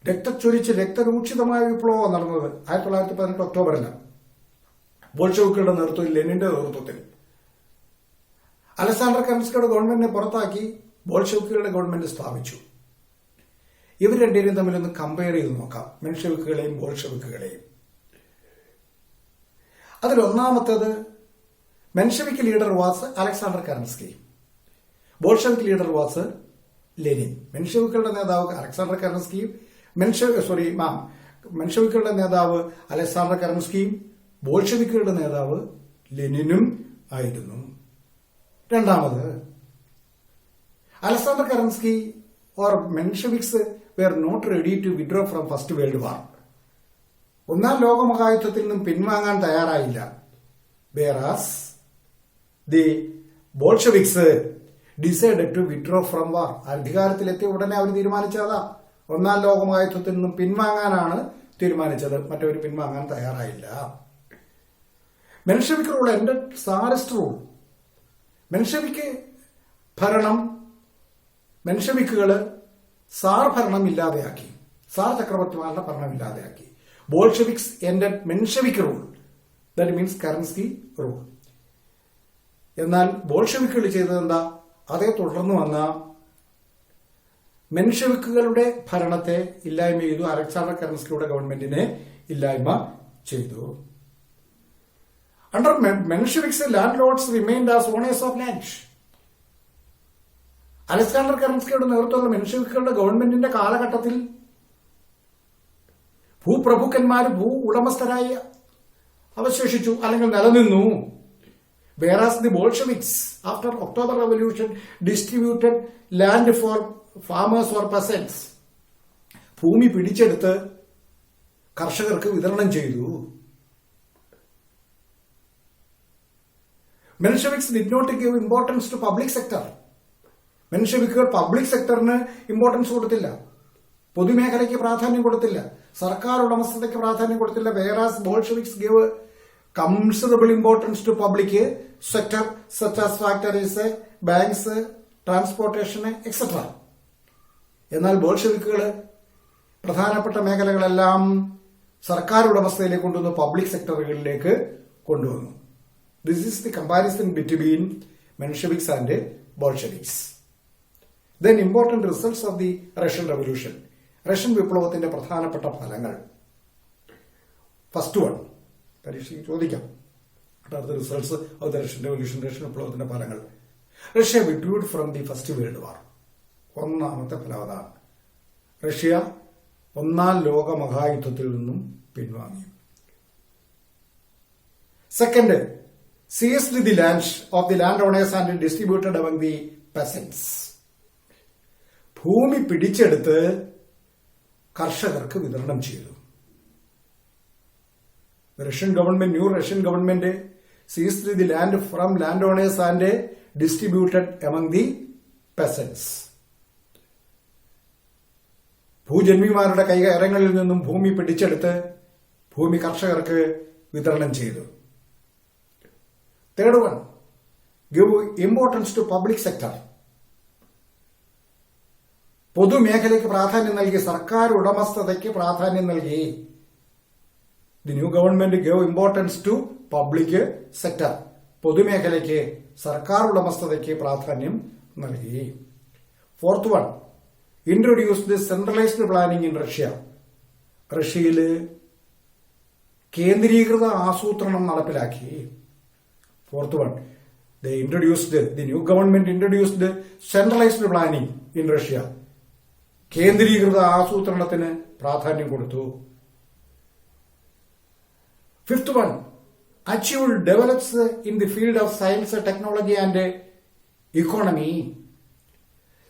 രക്തച്ചൊരിച്ച് രക്തരൂക്ഷിതമായ വിപ്ലവം നടന്നത് 1918 ഒക്ടോബറിലാണ്. ബോൾഷെവിക്കുകളുടെ നേതൃത്വത്തിൽ, ലെനിന്റെ നേതൃത്വത്തിൽ. അലക്സാണ്ടർ കെറൻസ്കിയുടെ ഗവൺമെന്റിനെ പുറത്താക്കി ബോൾഷെവിക്കുകളുടെ ഗവൺമെന്റ് സ്ഥാപിച്ചു. ഇവർ രണ്ടുപേരും തമ്മിലൊന്ന് കമ്പയർ ചെയ്ത് നോക്കാം, മെൻഷെവിക്കുകളെയും ബോൾഷെവിക്കുകളെയും. അതിലൊന്നാമത്തേത്, Menshevik leader was Alexander Kerensky, Bolshevik leader was Lenin. മെൻഷെവിക്കുകളുടെ നേതാവ് അലക്സാണ്ടർ കെറൻസ്കിയും മെൻഷെവിക്കുകളുടെ നേതാവ് അലക്സാണ്ടർ കെറൻസ്കിയും ബോൾഷെവിക്കുകളുടെ നേതാവ് ലെനിനും ആയിരുന്നു. രണ്ടാമത്, Alexander Kerensky or Mensheviks were not ready to withdraw from First World War. ഒന്നാം ലോകമഹായുദ്ധത്തിൽ നിന്നും പിൻവാങ്ങാൻ തയ്യാറായില്ല. Whereas the Bolsheviks decided to withdraw from war. അധികാരത്തിലെത്തിയ ഉടനെ അവർ തീരുമാനിച്ചതാ, ഒന്നാം ലോകമഹായുദ്ധത്തിൽ നിന്നും പിൻവാങ്ങാനാണ് തീരുമാനിച്ചത്. മറ്റവർ പിൻവാങ്ങാൻ തയ്യാറായില്ല. Menshevik rule end tsarist rule. Menshevik ഭരണം മെൻഷവിക്കുകള് സാർ ഭരണം ഇല്ലാതെയാക്കി, സാർ ചക്രവർത്തിമാരുടെ ഭരണം ഇല്ലാതെയാക്കി. Bolsheviks ended Menshevik rule, that means Kerensky rule. എന്നാൽ ബോൾഷെവിക്കുകൾ ചെയ്തത് എന്താ? അതേ തുടർന്ന് വന്ന മെൻഷവിക്കുകളുടെ ഭരണത്തെ ഇല്ലായ്മ ചെയ്തു. അലക്സാണ്ടർ കറൻസ്കിയുടെ ഗവൺമെന്റിനെ ഇല്ലായ്മ ചെയ്തു. Under Mensheviks landlords remained as owners of land. Alexander കറൻസ്കിയുടെ നേതൃത്വമുള്ള മെൻഷവിക്കുകളുടെ ഗവൺമെന്റിന്റെ കാലഘട്ടത്തിൽ ഭൂപ്രഭുക്കന്മാർ ഭൂ ഉടമസ്ഥരായി അവശേഷിച്ചു, അല്ലെങ്കിൽ നിലനിന്നു. Whereas the Bolsheviks, after October Revolution, distributed land for farmers or peasants. ഭൂമി പിടിച്ചെടുത്ത് കർഷകർക്ക് വിതരണം ചെയ്തു. Mensheviks did not give importance to public sector. മെൻഷവിക്കുകൾ പബ്ലിക് സെക്ടറിന് ഇമ്പോർട്ടൻസ് കൊടുത്തില്ല, പൊതുമേഖലയ്ക്ക് പ്രാധാന്യം കൊടുത്തില്ല, സർക്കാർ ഉടമസ്ഥതയ്ക്ക് പ്രാധാന്യം കൊടുത്തില്ല. Whereas Bolsheviks gave considerable importance to public sector such as factories, banks, transportation, etc. എന്നാൽ ബോൾഷെവിക്കുകൾ പ്രധാനപ്പെട്ട മേഖലകളെല്ലാം സർക്കാർ ഉടമസ്ഥയിലേക്ക് കൊണ്ടുവന്നു, പബ്ലിക് സെക്ടറുകളിലേക്ക് കൊണ്ടുവന്നു. This is the comparison between Mensheviks and Bolsheviks. Then important results of the Russian revolution. Russian വിപ്ലവത്തിന്റെ പ്രധാനപ്പെട്ട ഫലങ്ങൾ. First one, പരീക്ഷയ്ക്ക് ചോദിക്കാം. അടുത്ത results of the Russian revolution, Russian വിപ്ലവത്തിന്റെ ഫലങ്ങൾ. Russia withdrew from the first world war. ഒന്നാമത്തെ ഫലം അതാണ്. റഷ്യ ഒന്നാം ലോക മഹായുദ്ധത്തിൽ നിന്നും പിൻവാങ്ങി. Second, seized the lands of the landowners and distributed among the peasants. ഭൂമി പിടിച്ചെടുത്ത് കർഷകർക്ക് വിതരണം ചെയ്തു. Russian government, new Russian government seized the land from landowners and distributed among the peasants. ഭൂജന്മിമാരുടെ കൈകാര്യങ്ങളിൽ നിന്നും ഭൂമി പിടിച്ചെടുത്ത് ഭൂമി കർഷകർക്ക് വിതരണം ചെയ്തു. Third one, give importance to public sector. പൊതുമേഖലയ്ക്ക് പ്രാധാന്യം നൽകി, സർക്കാർ ഉടമസ്ഥതയ്ക്ക് പ്രാധാന്യം നൽകി. The new government gave importance to public sector. പൊതുമേഖലയ്ക്ക്, സർക്കാർ ഉടമസ്ഥതയ്ക്ക് പ്രാധാന്യം നൽകി. Fourth one, introduced centralised planning in Russia. റഷ്യയില് കേന്ദ്രീകൃത ആസൂത്രണം നടപ്പിലാക്കി. Fourth one, the new government introduced centralized planning in Russia. കേന്ദ്രീകൃത ആസൂത്രണത്തിന് പ്രാധാന്യം കൊടുത്തു. Fifth one, achieved develops in the field of science, technology and economy.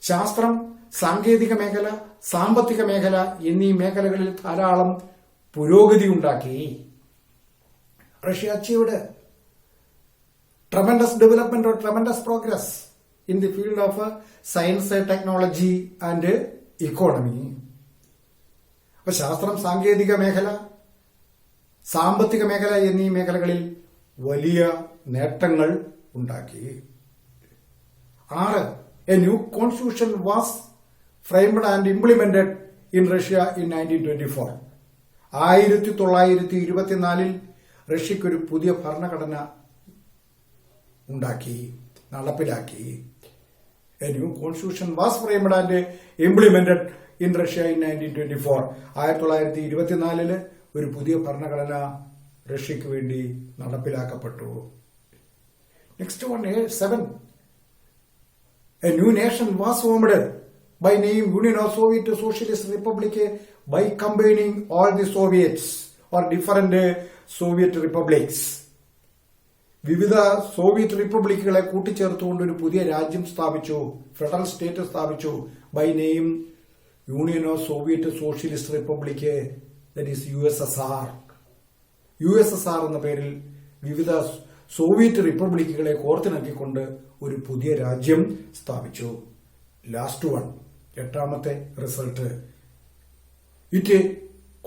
ശാസ്ത്രം, സാങ്കേതിക മേഖല, സാമ്പത്തിക മേഖല എന്നീ മേഖലകളിൽ ധാരാളം പുരോഗതി ഉണ്ടാക്കി. Russia achieved tremendous development or tremendous progress in the field of science, technology and economy. അപ്പൊ ശാസ്ത്രം, സാങ്കേതിക മേഖല, സാമ്പത്തിക മേഖല എന്നീ മേഖലകളിൽ വലിയ നേട്ടങ്ങൾ ഉണ്ടാക്കി. 6, a new constitution was framed and implemented in Russia in 1924. 1924 റഷ്യക്കൊരു പുതിയ ഭരണഘടന ഉണ്ടാക്കി, നടപ്പിലാക്കി. A new constitution was framed and implemented in Russia in 1924. 1924 ഒരു പുതിയ ഭരണഘടന റഷ്യക്ക് വേണ്ടി നടപ്പിലാക്കപ്പെട്ടു. Next one, 7, a new nation was formed by name Union of Soviet Socialist Republic by combining all the Soviets or different Soviet republics. വിവിധ Soviet റിപ്പബ്ലിക്കുകളെ കൂട്ടിച്ചേർത്തുകൊണ്ട് ഒരു പുതിയ രാജ്യം സ്ഥാപിച്ചു, ഫെഡറൽ സ്റ്റേറ്റ് സ്ഥാപിച്ചു. By name Union of Soviet Socialist Republic, that is USSR. USSR എന്ന പേരിൽ വിവിധ സോവിയറ്റ് റിപ്പബ്ലിക്കുകളെ കോർത്തിണക്കിക്കൊണ്ട് ഒരു പുതിയ രാജ്യം സ്ഥാപിച്ചു. ലാസ്റ്റ് വൺ, 8ാമത്തെ result, it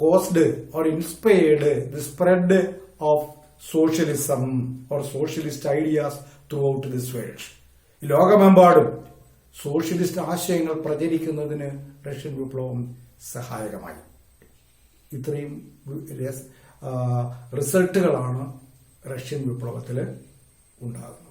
caused or inspired the spread of socialism or socialist ideas throughout this world. ലോകമെമ്പാടും സോഷ്യലിസ്റ്റ് ആശയങ്ങൾ പ്രചരിക്കുന്നതിന് റഷ്യൻ വിപ്ലവം സഹായകമായി. ഇത്രയും റിസൾട്ടുകളാണ് റഷ്യൻ വിപ്ലവത്തിൽ ഉണ്ടാകുന്നത്.